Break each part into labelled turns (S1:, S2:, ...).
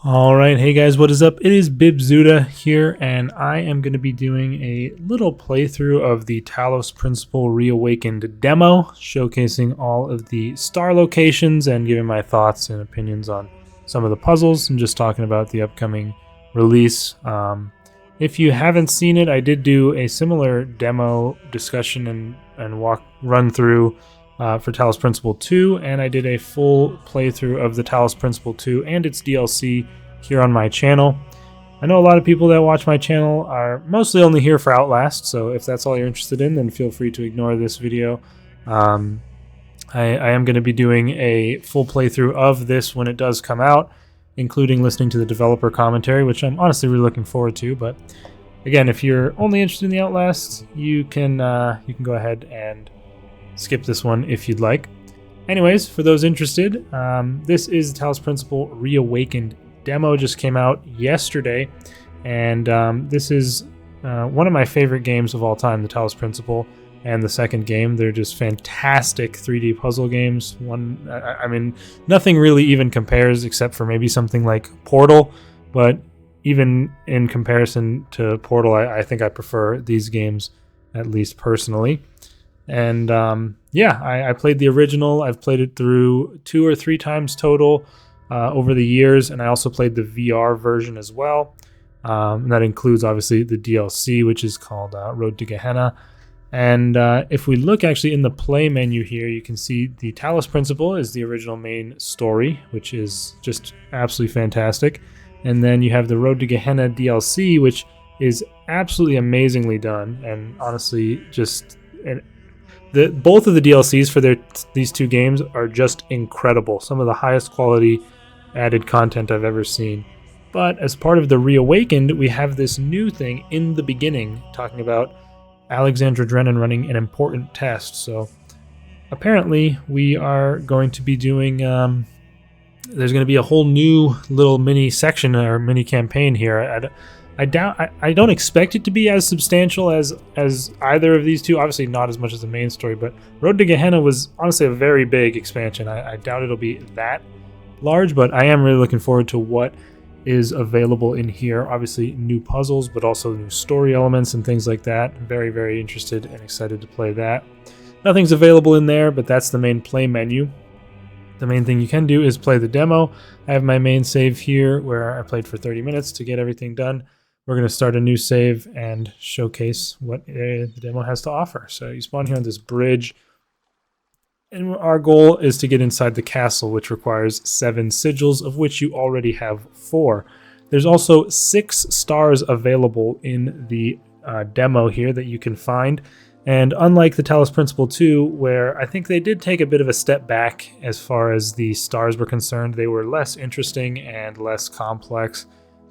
S1: Alright, hey guys, what is up? It is Bibzuda here, and I am going to be doing a little playthrough of the Talos Principle Reawakened demo, showcasing all of the star locations and giving my thoughts and opinions on some of the puzzles, and just talking about the upcoming release. If you haven't seen it, I did do a similar demo discussion and run through for Talos Principle 2, and I did a full playthrough of the Talos Principle 2 and its DLC here on my channel. I know a lot of people that watch my channel are mostly only here for Outlast, so if that's all you're interested in, then feel free to ignore this video. I am going to be doing a full playthrough of this when it does come out, including listening to the developer commentary, which I'm honestly really looking forward to. But again, if you're only interested in the Outlast, you can go ahead and skip this one if you'd like. Anyways, for those interested, this is the Talos Principle Reawakened demo. Just came out yesterday, and this is one of my favorite games of all time, the Talos Principle and the second game. They're just fantastic 3D puzzle games. I mean, nothing really even compares except for maybe something like Portal, but even in comparison to Portal, I think I prefer these games, at least personally. And yeah, I played the original. I've played it through 2 or 3 times total over the years, and I also played the VR version as well. And that includes obviously the DLC, which is called Road to Gehenna. And if we look actually in the play menu here, you can see the Talos Principle is the original main story, which is just absolutely fantastic. And then you have the Road to Gehenna DLC, which is absolutely amazingly done, and honestly just both of the DLCs for these 2 games are just incredible. Some of the highest quality added content I've ever seen. But as part of the Reawakened, we have this new thing in the beginning, talking about Alexandra Drennan running an important test. So apparently we are going to be doing... there's going to be a whole new little mini section or mini campaign here. I don't expect it to be as substantial as either of these 2. Obviously not as much as the main story, but Road to Gehenna was honestly a very big expansion. I doubt it'll be that large, but I am really looking forward to what is available in here. Obviously new puzzles, but also new story elements and things like that. Very, very interested and excited to play that. Nothing's available in there, but that's the main play menu. The main thing you can do is play the demo. I have my main save here where I played for 30 minutes to get everything done. We're going to start a new save and showcase what the demo has to offer. So you spawn here on this bridge, and our goal is to get inside the castle, which requires 7 sigils, of which you already have 4. There's also 6 stars available in the demo here that you can find. And unlike the Talos Principle 2, where I think they did take a bit of a step back as far as the stars were concerned, they were less interesting and less complex.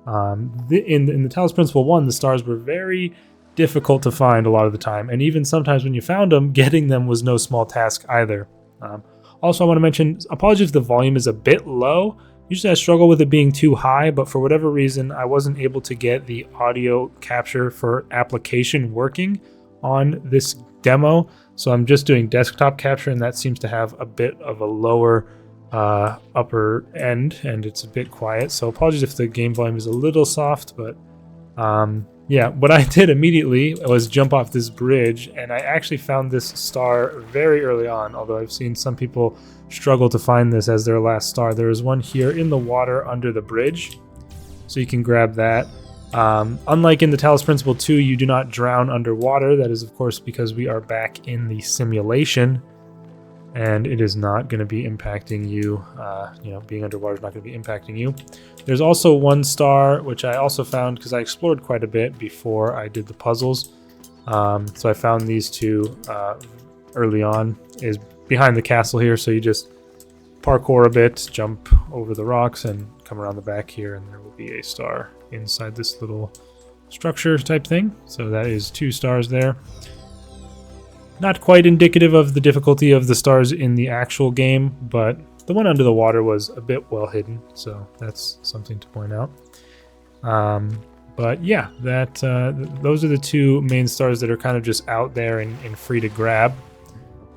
S1: In the Talos Principle 1, the stars were very difficult to find a lot of the time, and even sometimes when you found them, getting them was no small task either. Also, I want to mention, apologies if the volume is a bit low. Usually I struggle with it being too high, but for whatever reason, I wasn't able to get the audio capture for application working on this demo, so I'm just doing desktop capture, and that seems to have a bit of a lower upper end, and it's a bit quiet, so apologies if the game volume is a little soft. But yeah, what I did immediately was jump off this bridge, and I actually found this star very early on, although I've seen some people struggle to find this as their last star. There is one here in the water under the bridge, so you can grab that. Unlike in the Talos Principle 2, you do not drown underwater. That is, of course, because we are back in the simulation, and it is not going to be impacting you. Being underwater is not going to be impacting you. There's also 1 star, which I also found because I explored quite a bit before I did the puzzles. So I found these 2 early on, is behind the castle here. So you just parkour a bit, jump over the rocks, and come around the back here, and there will be a star inside this little structure type thing. So that is 2 stars there. Not quite indicative of the difficulty of the stars in the actual game, but the one under the water was a bit well hidden, so that's something to point out. But yeah, those are the 2 main stars that are kind of just out there and free to grab.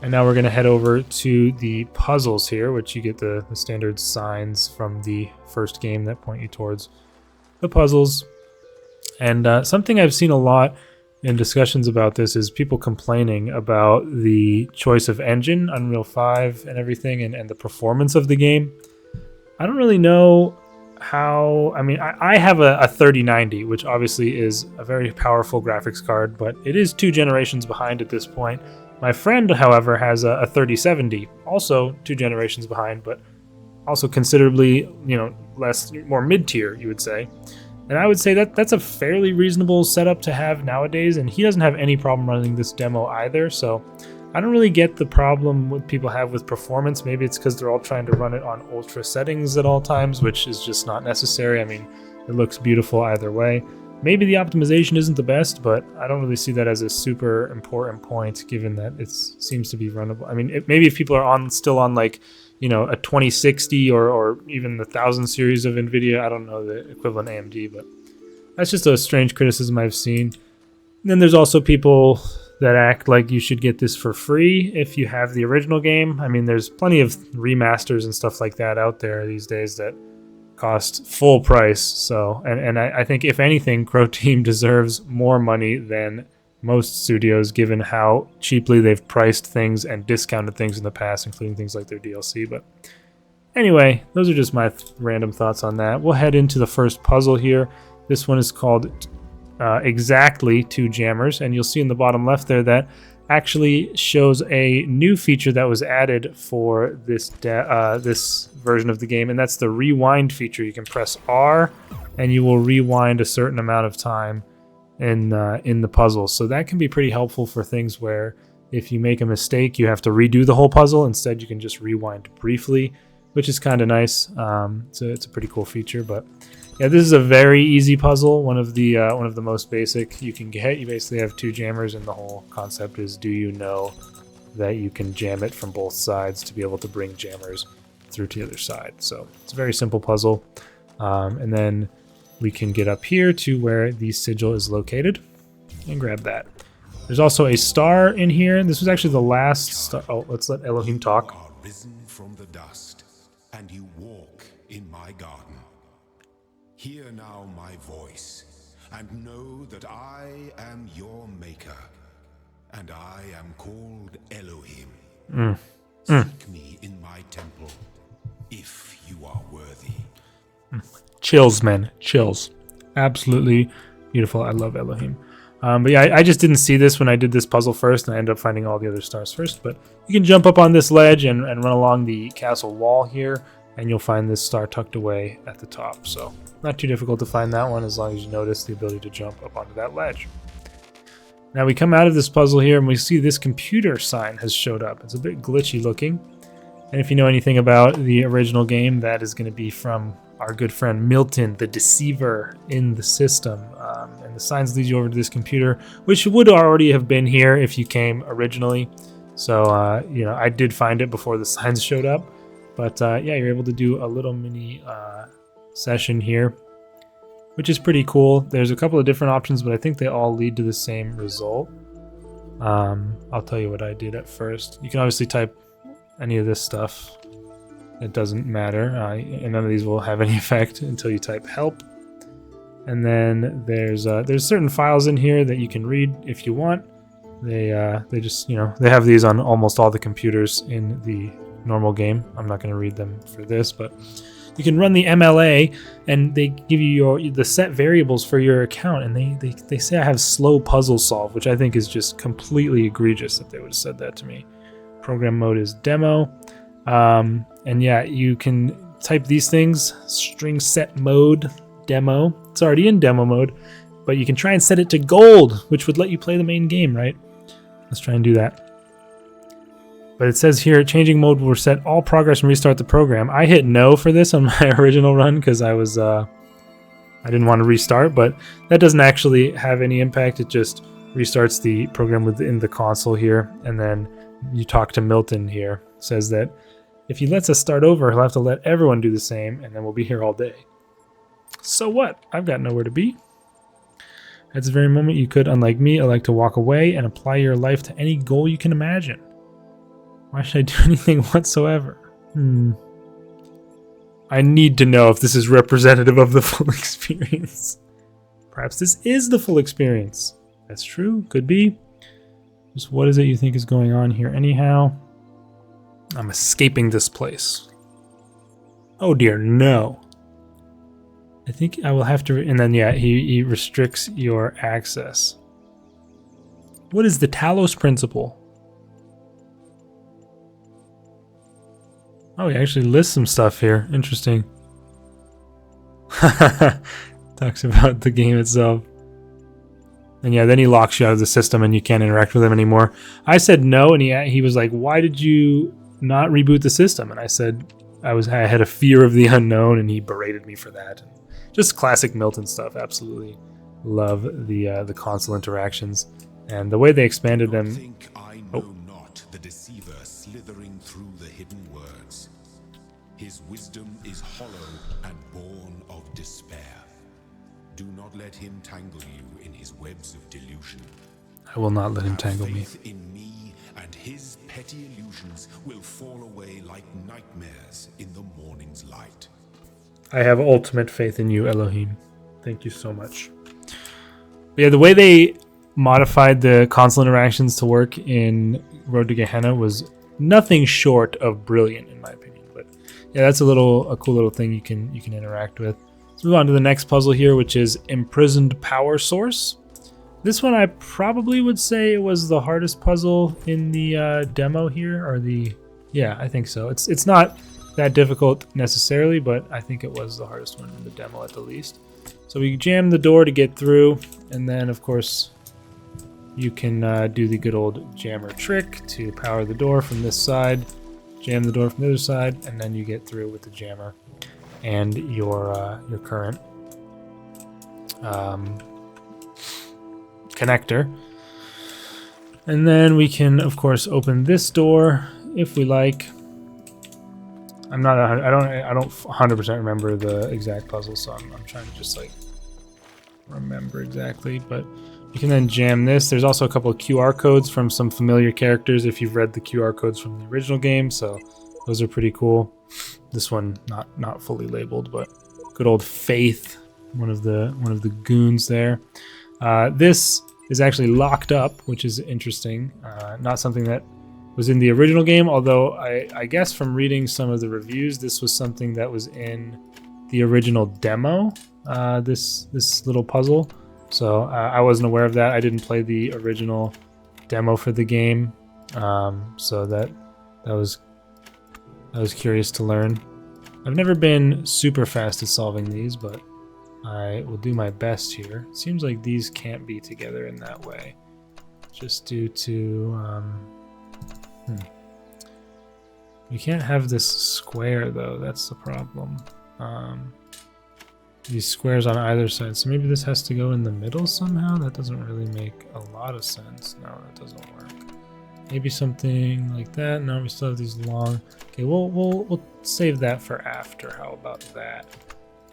S1: And now we're going to head over to the puzzles here, which you get the standard signs from the first game that point you towards the puzzles. And something I've seen a lot in discussions about this is people complaining about the choice of engine, Unreal 5 and everything, and the performance of the game. I don't really know how. I mean, I have a 3090, which obviously is a very powerful graphics card, but it is 2 generations behind at this point. My friend, however, has a 3070, also 2 generations behind, but also considerably, more mid-tier, you would say. And I would say that that's a fairly reasonable setup to have nowadays, and he doesn't have any problem running this demo either, so I don't really get the problem what people have with performance. Maybe it's because they're all trying to run it on ultra settings at all times, which is just not necessary. I mean, it looks beautiful either way. Maybe the optimization isn't the best, but I don't really see that as a super important point, given that it seems to be runnable. I mean, maybe if people are still on like, a 2060 or even the 1000 series of NVIDIA, I don't know the equivalent AMD, but that's just a strange criticism I've seen. And then there's also people that act like you should get this for free if you have the original game. I mean, there's plenty of remasters and stuff like that out there these days that cost full price. So, and I think if anything, Crow Team deserves more money than most studios, given how cheaply they've priced things and discounted things in the past, including things like their DLC. But anyway, those are just my random thoughts on that. We'll head into the first puzzle here. This one is called exactly 2 jammers, and you'll see in the bottom left there that actually shows a new feature that was added for this this version of the game, and that's the rewind feature. You can press R and you will rewind a certain amount of time in the puzzle. So that can be pretty helpful for things where if you make a mistake you have to redo the whole puzzle. Instead you can just rewind briefly, which is kind of nice. So it's a pretty cool feature. But yeah, this is a very easy puzzle, one of the most basic you can get. You basically have 2 jammers, and the whole concept is, do you know that you can jam it from both sides to be able to bring jammers through to the other side. So it's a very simple puzzle. And then we can get up here to where the sigil is located and grab that. There's also a star in here. This was actually the last star. Oh, let's let Elohim talk.
S2: You are risen from the dust, and you walk in my garden. Hear now my voice, and know that I am your maker, and I am called Elohim. Seek me in my temple, if you are worthy.
S1: Chills, man. Chills. Absolutely beautiful. I love Elohim. But yeah, I just didn't see this when I did this puzzle first, and I ended up finding all the other stars first. But you can jump up on this ledge and run along the castle wall here, and you'll find this star tucked away at the top. So not too difficult to find that one, as long as you notice the ability to jump up onto that ledge. Now we come out of this puzzle here, and we see this computer sign has showed up. It's a bit glitchy looking. And if you know anything about the original game, that is going to be from our good friend Milton, the deceiver in the system. And the signs lead you over to this computer, which would already have been here if you came originally. So, I did find it before the signs showed up. But yeah, you're able to do a little mini session here, which is pretty cool. There's a couple of different options, but I think they all lead to the same result. I'll tell you what I did at first. You can obviously type any of this stuff. It doesn't matter, and none of these will have any effect until you type help. And then there's certain files in here that you can read if you want. They just they have these on almost all the computers in the normal game. I'm not going to read them for this, but you can run the MLA, and they give you the set variables for your account, and they say I have slow puzzle solve, which I think is just completely egregious that they would have said that to me. Program mode is demo. And yeah, you can type these things, string set mode, demo. It's already in demo mode, but you can try and set it to gold, which would let you play the main game, right? Let's try and do that. But it says here, changing mode will reset all progress and restart the program. I hit no for this on my original run because I didn't want to restart, but that doesn't actually have any impact. It just restarts the program within the console here, and then you talk to Milton here. It says that if he lets us start over, he'll have to let everyone do the same, and then we'll be here all day. So what? I've got nowhere to be. At this very moment, you could, unlike me, elect to walk away and apply your life to any goal you can imagine. Why should I do anything whatsoever? I need to know if this is representative of the full experience. Perhaps this is the full experience. That's true. Could be. Just what is it you think is going on here anyhow? I'm escaping this place. Oh dear, no. I think I will have to... And then, yeah, he restricts your access. What is the Talos principle? Oh, he actually lists some stuff here. Interesting. Talks about the game itself. And yeah, then he locks you out of the system and you can't interact with him anymore. I said no, and he was like, why did you not reboot the system? And I said I had a fear of the unknown, and he berated me for that. Just classic Milton stuff. Absolutely love the console interactions. And the way they expanded them...
S2: Think I know not the deceiver slithering through the hidden words. His wisdom is hollow and born of despair. Do not let him tangle you in his webs of delusion.
S1: I will not let him tangle me.
S2: Faith in me, and his petty illusions will fall away like nightmares in the morning's light.
S1: I have ultimate faith in you, Elohim. Thank you so much. But yeah, the way they modified the console interactions to work in Road to Gehenna was nothing short of brilliant, in my opinion. But yeah, that's a cool little thing you can interact with. Let's move on to the next puzzle here, which is Imprisoned Power Source. This one I probably would say was the hardest puzzle in the demo here, or yeah, I think so. It's not that difficult necessarily, but I think it was the hardest one in the demo at the least. So we jam the door to get through, and then of course you can do the good old jammer trick to power the door from this side, jam the door from the other side, and then you get through with the jammer and your current connector. And then we can of course open this door if we like. I don't 100% remember the exact puzzle, so I'm trying to just like remember exactly, but you can then jam this. There's also a couple of QR codes from some familiar characters if you've read the QR codes from the original game, so those are pretty cool. This one not fully labeled, but good old Faith, one of the goons there. This is actually locked up, which is interesting. Not something that was in the original game, although I guess from reading some of the reviews, this was something that was in the original demo, this little puzzle. So I wasn't aware of that. I didn't play the original demo for the game, so that was curious to learn. I've never been super fast at solving these, but I will do my best here. It seems like these can't be together in that way, just due to we can't have this square though. That's the problem. These squares on either side, so maybe this has to go in the middle somehow. That doesn't really make a lot of sense. No, that doesn't work. Maybe something like that. No, we still have these long. Okay, we'll save that for after. How about that?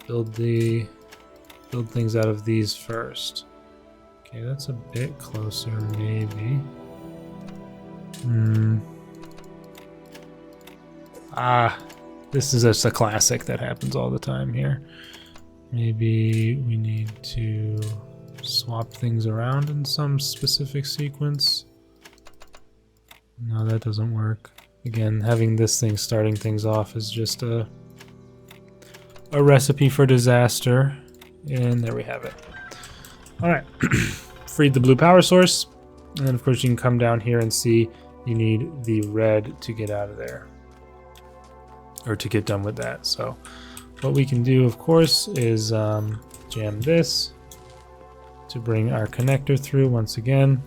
S1: Build things out of these first. Okay, that's a bit closer, maybe. This is just a classic that happens all the time here. Maybe we need to swap things around in some specific sequence. No, that doesn't work. Again, having this thing starting things off is just a recipe for disaster. And there we have it. Alright, freed the blue power source. And then of course you can come down here and see you need the red to get out of there. Or to get done with that. So what we can do, of course, is jam this to bring our connector through once again.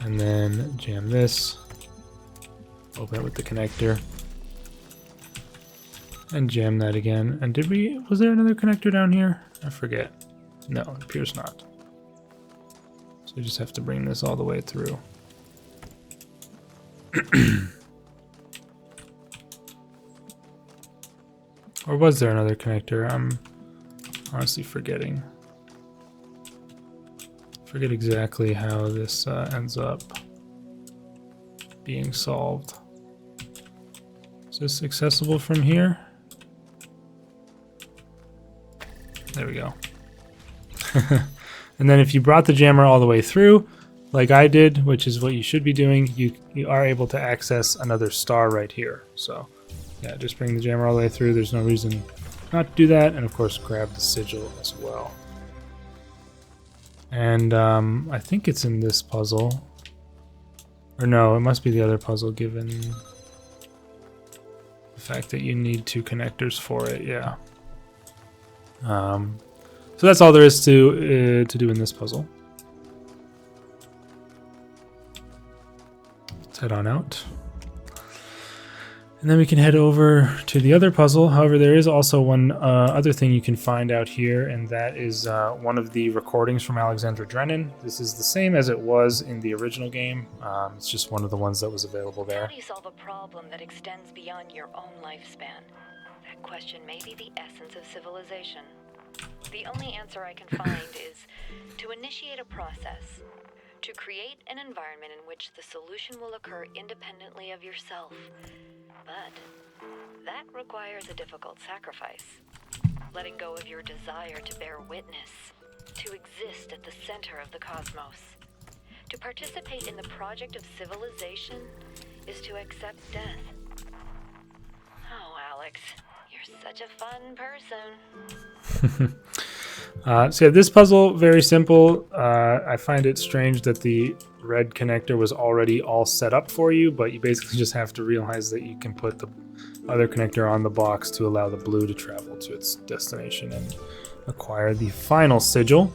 S1: And then jam this, open it with the connector, and jam that again. And was there another connector down here? I forget. No, it appears not. So we just have to bring this all the way through. Or was there another connector? I'm honestly forgetting. Forget exactly how this ends up being solved. Is this accessible from here? There we go. And then if you brought the jammer all the way through, like I did, which is what you should be doing, you are able to access another star right here. So yeah, just bring the jammer all the way through. There's no reason not to do that. And of course, grab the sigil as well. And I think it's in this puzzle. Or no, it must be the other puzzle given the fact that you need 2 connectors for it, yeah. So that's all there is to do in this puzzle. Let's head on out. And then we can head over to the other puzzle. However, there is also one other thing you can find out here, and that is one of the recordings from Alexandra Drennan. This is the same as it was in the original game. It's just one of the ones that was available there.
S3: How do you solve a problem that extends beyond your own lifespan? That question may be the essence of civilization. The only answer I can find is to initiate a process, to create an environment in which the solution will occur independently of yourself. But that requires a difficult sacrifice. Letting go of your desire to bear witness, to exist at the center of the cosmos. To participate in the project of civilization is to accept death. Oh, Alex, you're such a fun person.
S1: So yeah, this puzzle, very simple. I find it strange that the red connector was already all set up for you, but you basically just have to realize that you can put the other connector on the box to allow the blue to travel to its destination and acquire the final sigil.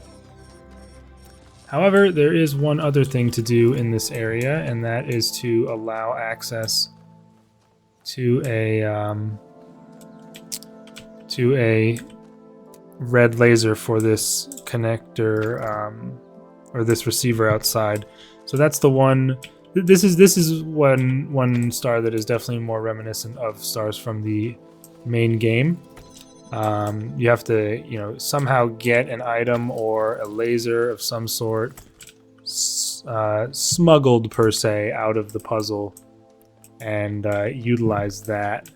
S1: However, there is one other thing to do in this area, and that is to allow access to a red laser for this connector or this receiver outside. So that's the one. This is one star that is definitely more reminiscent of stars from the main game. You have to somehow get an item or a laser of some sort smuggled per se out of the puzzle and utilize that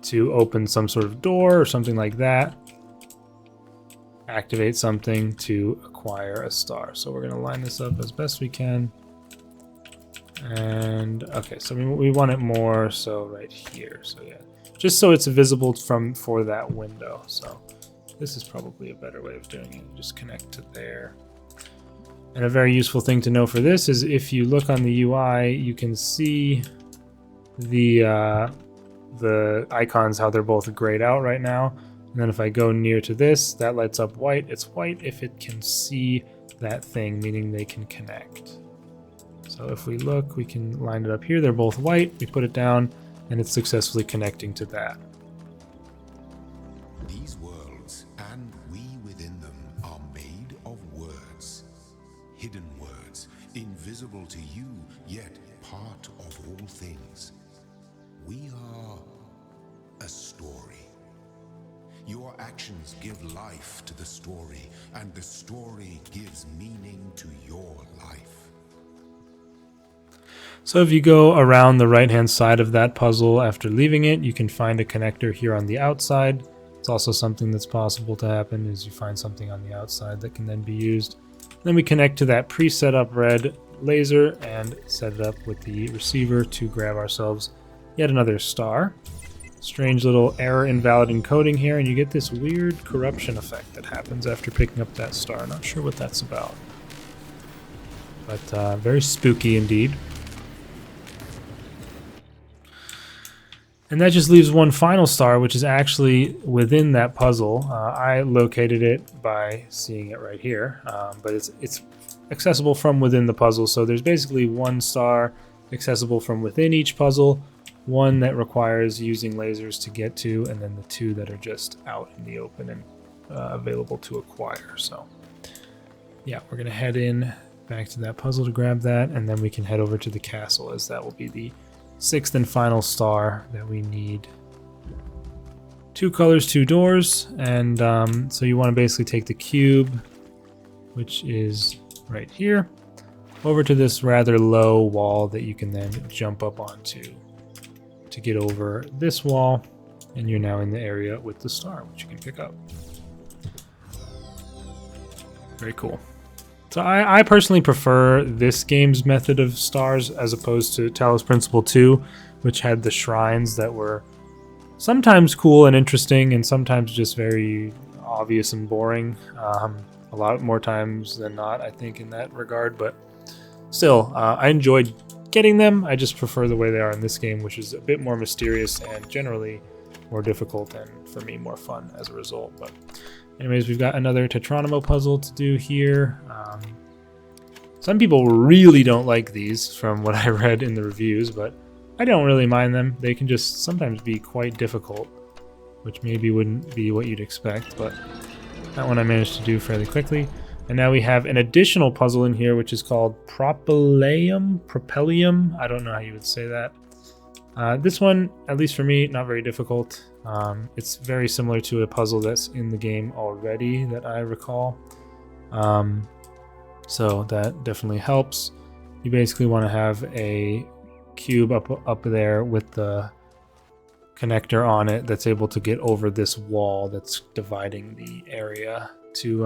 S1: to open some sort of door or something like that. Activate something to acquire a star. So we're going to line this up as best we can. And okay, so we want it more so right here. So yeah, just so it's visible for that window. So this is probably a better way of doing it. You just connect to there. And a very useful thing to know for this is if you look on the UI, you can see the icons, how they're both grayed out right now. And then if I go near to this, that lights up white. It's white if it can see that thing, meaning they can connect. So if we look, we can line it up here. They're both white. We put it down, and it's successfully connecting to that.
S2: These worlds, and we within them, are made of words. Hidden words, invisible to you, yet part of all things. We are a story. Your actions give life to the story, and the story gives meaning to your life.
S1: So if you go around the right-hand side of that puzzle after leaving it, you can find a connector here on the outside. It's also something that's possible to happen is you find something on the outside that can then be used. Then we connect to that pre-set up red laser and set it up with the receiver to grab ourselves yet another star. Strange little error invalid encoding here, and you get this weird corruption effect that happens after picking up that star. Not sure what that's about, but very spooky indeed. And that just leaves one final star, which is actually within that puzzle. I located it by seeing it right here, but it's accessible from within the puzzle. So there's basically one star accessible from within each puzzle, one that requires using lasers to get to, and then the two that are just out in the open and available to acquire. So yeah, we're going to head in back to that puzzle to grab that, and then we can head over to the castle, as that will be the sixth and final star that we need. 2 colors, 2 doors, and so you want to basically take the cube, which is right here, over to this rather low wall that you can then jump up onto to get over this wall, and you're now in the area with the star, which you can pick up. Very cool. So I personally prefer this game's method of stars as opposed to Talos Principle 2, which had the shrines that were sometimes cool and interesting and sometimes just very obvious and boring. A lot more times than not, I think, in that regard. But still, I enjoyed getting them. I just prefer the way they are in this game, which is a bit more mysterious and generally more difficult and, for me, more fun as a result. But anyways, we've got another Tetronimo puzzle to do here. Some people really don't like these from what I read in the reviews, but I don't really mind them. They can just sometimes be quite difficult, which maybe wouldn't be what you'd expect, but that one I managed to do fairly quickly. And now we have an additional puzzle in here, which is called Propylium. I don't know how you would say that. This one, at least for me, not very difficult. It's very similar to a puzzle that's in the game already that I recall. So that definitely helps. You basically want to have a cube up there with the connector on it that's able to get over this wall that's dividing the area to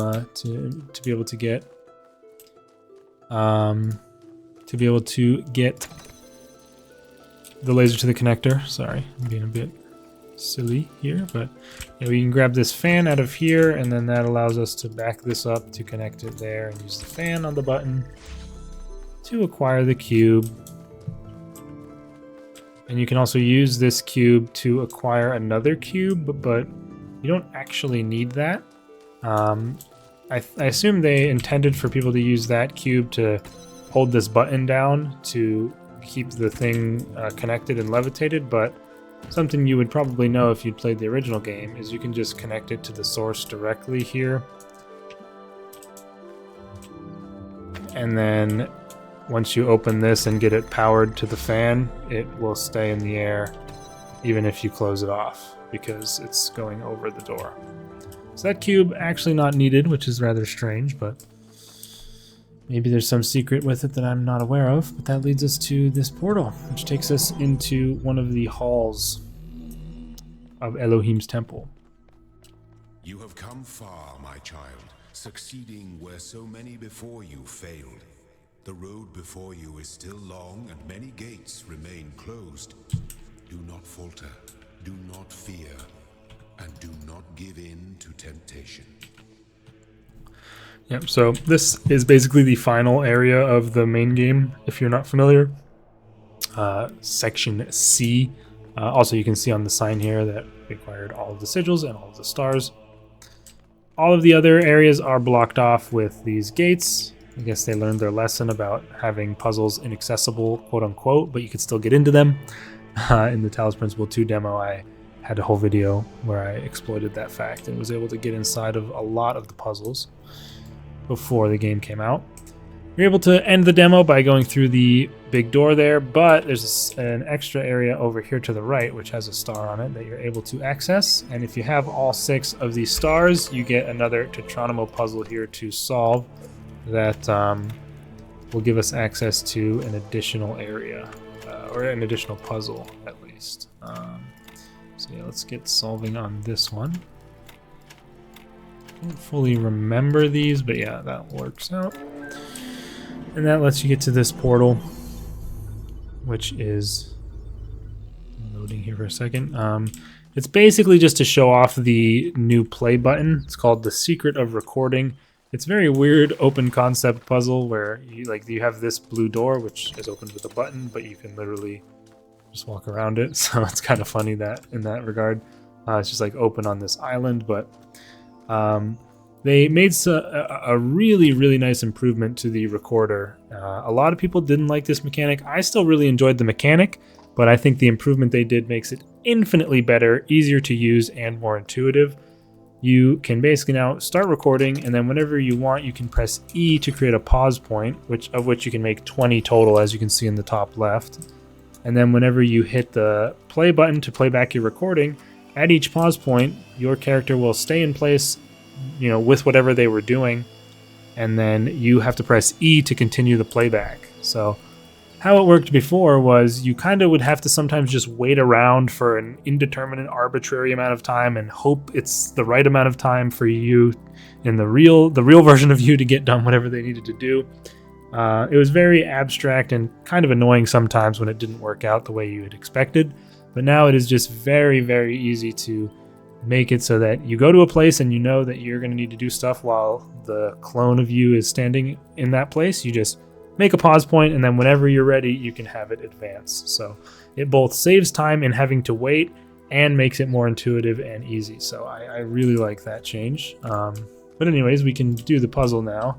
S1: be able to get the laser to the connector. Sorry, I'm being a bit silly here, but yeah, we can grab this fan out of here, and then that allows us to back this up to connect it there and use the fan on the button to acquire the cube. And you can also use this cube to acquire another cube, but you don't actually need that. I assume they intended for people to use that cube to hold this button down to keep the thing connected and levitated, but something you would probably know if you'd played the original game is you can just connect it to the source directly here. And then once you open this and get it powered to the fan, it will stay in the air even if you close it off because it's going over the door. So that cube actually not needed, which is rather strange, but maybe there's some secret with it that I'm not aware of. But that leads us to this portal, which takes us into one of the halls of Elohim's temple.
S2: You have come far, my child, succeeding where so many before you failed. The road before you is still long and many gates remain closed. Do not falter, do not fear, and do not give in to temptation.
S1: Yep, so this is basically the final area of the main game, if you're not familiar. Section C. Also, you can see on the sign here that we acquired all of the sigils and all of the stars. All of the other areas are blocked off with these gates. I guess they learned their lesson about having puzzles inaccessible, quote unquote, but you could still get into them. In the Talos Principle 2 demo, I had a whole video where I exploited that fact and was able to get inside of a lot of the puzzles before the game came out. You're able to end the demo by going through the big door there, but there's an extra area over here to the right which has a star on it that you're able to access, and if you have all 6 of these stars, you get another Tetronimo puzzle here to solve that will give us access to an additional area, or an additional puzzle at least. So yeah, let's get solving on this one. I don't fully remember these, but yeah, that works out. And that lets you get to this portal, which is loading here for a second. It's basically just to show off the new play button. It's called The Secret of Recording. It's a very weird open concept puzzle where you have this blue door, which is opened with a button, but you can literally just walk around it. So it's kind of funny that in that regard, it's just like open on this island, but they made a really, really nice improvement to the recorder. A lot of people didn't like this mechanic. I still really enjoyed the mechanic, but I think the improvement they did makes it infinitely better, easier to use, and more intuitive. You can basically now start recording, and then whenever you want, you can press E to create a pause point, of which you can make 20 total, as you can see in the top left. And then whenever you hit the play button to play back your recording, at each pause point, your character will stay in place, with whatever they were doing, and then you have to press E to continue the playback. So how it worked before was you kind of would have to sometimes just wait around for an indeterminate, arbitrary amount of time and hope it's the right amount of time for you in the real version of you to get done whatever they needed to do. It was very abstract and kind of annoying sometimes when it didn't work out the way you had expected. But now it is just very, very easy to make it so that you go to a place and you know that you're going to need to do stuff while the clone of you is standing in that place. You just make a pause point, and then whenever you're ready, you can have it advance. So it both saves time in having to wait and makes it more intuitive and easy. So I really like that change. But anyways, we can do the puzzle now,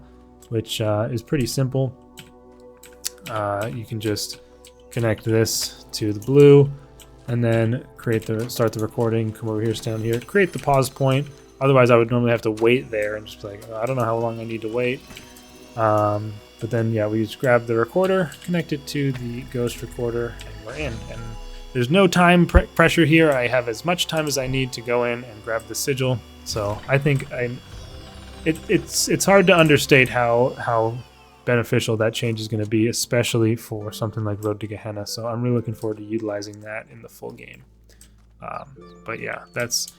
S1: which is pretty simple. You can just connect this to the blue, and then start the recording. Come over here, stand here, create the pause point. Otherwise, I would normally have to wait there and just be like, I don't know how long I need to wait. But then, yeah, we just grab the recorder, connect it to the ghost recorder, and we're in. And there's no time pressure here. I have as much time as I need to go in and grab the sigil. So I think it's hard to understate how beneficial that change is going to be, especially for something like Road to Gehenna. So I'm really looking forward to utilizing that in the full game. But yeah, that's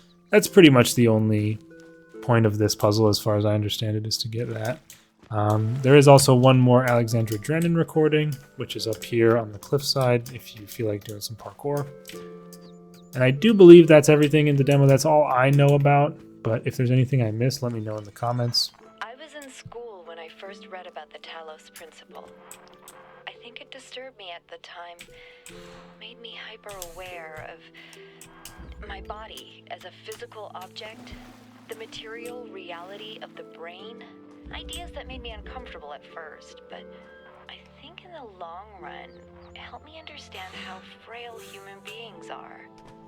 S1: pretty much the only point of this puzzle, as far as I understand it, is to get that. There is also one more Alexandra Drennan recording, which is up here on the cliffside if you feel like doing some parkour. And I do believe that's everything in the demo. That's all I know about. But if there's anything I missed, let me know in the comments.
S3: I was in school when I first read about the Talos principle. I think it disturbed me at the time, made me hyper-aware of my body as a physical object, the material reality of the brain. Ideas that made me uncomfortable at first, but I think in the long run, it helped me understand how frail human beings are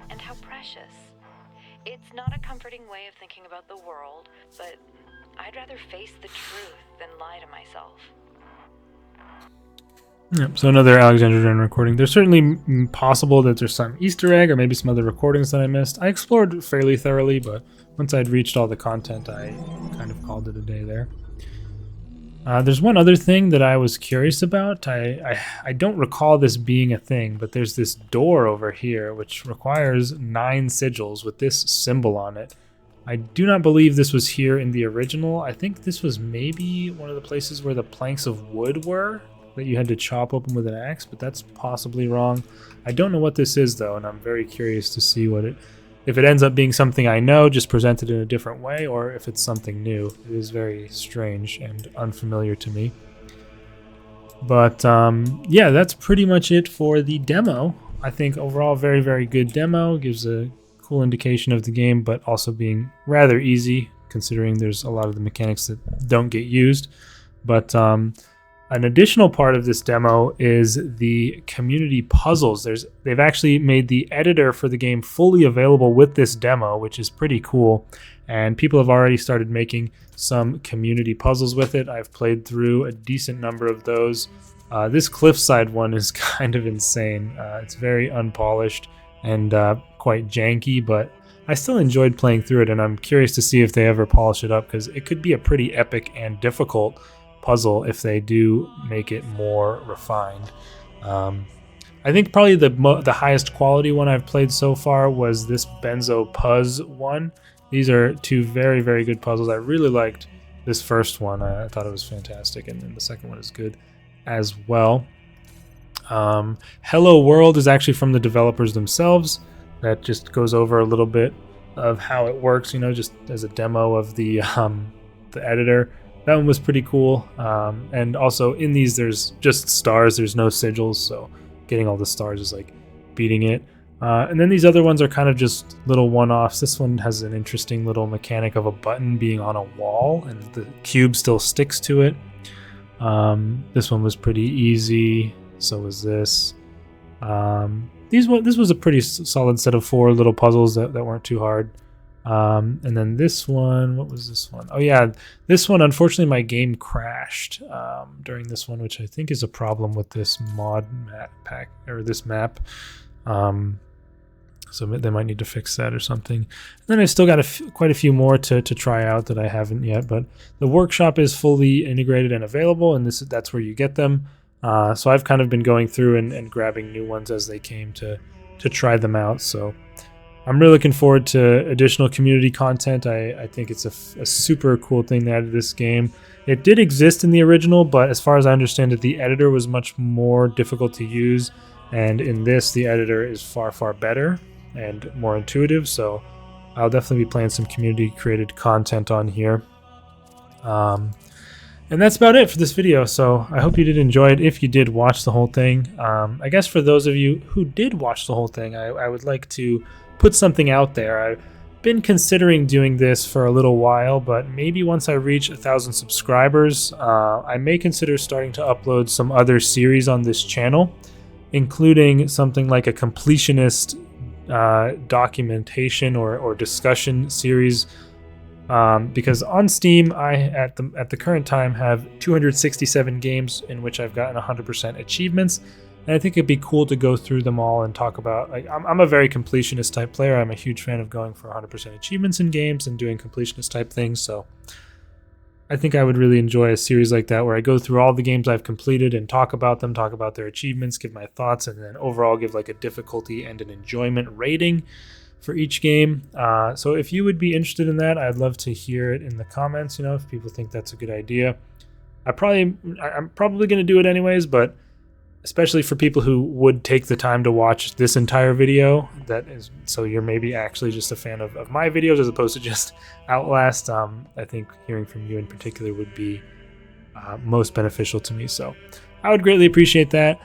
S3: and how precious. It's not a comforting way of thinking about the world, but I'd rather face the truth than lie to myself.
S1: Yep, so another Alexandra Drennan recording. There's certainly possible that there's some Easter egg or maybe some other recordings that I missed. I explored fairly thoroughly, but once I'd reached all the content, I kind of called it a day there. There's one other thing that I was curious about. I don't recall this being a thing, but there's this door over here which requires 9 sigils with this symbol on it. I do not believe this was here in the original. I think this was maybe one of the places where the planks of wood were that you had to chop open with an axe, but that's possibly wrong. I don't know what this is though, and I'm very curious to see if it ends up being something I know, just presented in a different way, or if it's something new. It is very strange and unfamiliar to me. But yeah, that's pretty much it for the demo. I think overall, very, very good demo. Gives a cool indication of the game, but also being rather easy, considering there's a lot of the mechanics that don't get used. But an additional part of this demo is the community puzzles. They've actually made the editor for the game fully available with this demo, which is pretty cool. And people have already started making some community puzzles with it. I've played through a decent number of those. This cliffside one is kind of insane. It's very unpolished and quite janky, but I still enjoyed playing through it, and I'm curious to see if they ever polish it up, because it could be a pretty epic and difficult puzzle if they do make it more refined. I think probably the highest quality one I've played so far was this Benzo Puzz one. These are 2 very, very good puzzles. I really liked this first one. I thought it was fantastic, and then the second one is good as well. Hello World is actually from the developers themselves. That just goes over a little bit of how it works, just as a demo of the editor. That one was pretty cool. And also in these, there's just stars. There's no sigils, so getting all the stars is like beating it. And then these other ones are kind of just little one-offs. This one has an interesting little mechanic of a button being on a wall, and the cube still sticks to it. This one was pretty easy. So was this. This was a pretty solid set of 4 little puzzles that weren't too hard. And then this one, what was this one? Oh yeah, this one, unfortunately my game crashed during this one, which I think is a problem with this mod map pack, or this map. So they might need to fix that or something. And then I still got quite a few more to try out that I haven't yet. But the workshop is fully integrated and available, and that's where you get them. So I've kind of been going through and grabbing new ones as they came to try them out. So I'm really looking forward to additional community content. I think it's a super cool thing they added to this game. It did exist in the original, but as far as I understand it, the editor was much more difficult to use. And in this, the editor is far, far better and more intuitive. So I'll definitely be playing some community-created content on here. And that's about it for this video. So I hope you did enjoy it. If you did watch the whole thing, I guess for those of you who did watch the whole thing, I would like to put something out there. I've been considering doing this for a little while, but maybe once I reach 1,000 subscribers, I may consider starting to upload some other series on this channel, including something like a completionist documentation or discussion series. Because on Steam, I at the current time have 267 games in which I've gotten 100% achievements, and I think it'd be cool to go through them all and talk about. Like, I'm a very completionist type player. I'm a huge fan of going for 100% achievements in games and doing completionist type things. So I think I would really enjoy a series like that where I go through all the games I've completed and talk about them, talk about their achievements, give my thoughts, and then overall give like a difficulty and an enjoyment rating for each game. So if you would be interested in that, I'd love to hear it in the comments. You know, if people think that's a good idea. I'm probably going to do it anyways, but especially for people who would take the time to watch this entire video, so you're maybe actually just a fan of my videos as opposed to just Outlast. I think hearing from you in particular would be most beneficial to me. So I would greatly appreciate that.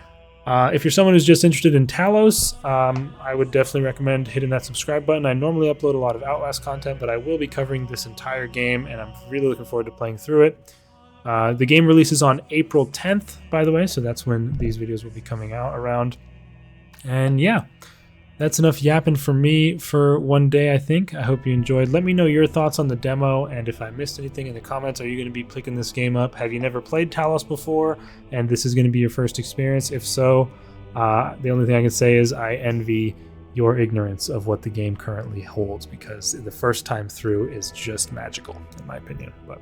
S1: If you're someone who's just interested in Talos, I would definitely recommend hitting that subscribe button. I normally upload a lot of Outlast content, but I will be covering this entire game, and I'm really looking forward to playing through it. The game releases on April 10th, by the way, so that's when these videos will be coming out around. And yeah, that's enough yapping for me for one day, I think. I hope you enjoyed. Let me know your thoughts on the demo, and if I missed anything in the comments. Are you going to be picking this game up? Have you never played Talos before, and this is going to be your first experience? If so, the only thing I can say is I envy your ignorance of what the game currently holds, because the first time through is just magical, in my opinion. But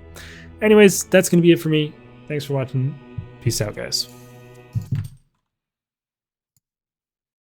S1: anyways, that's going to be it for me. Thanks for watching. Peace out, guys.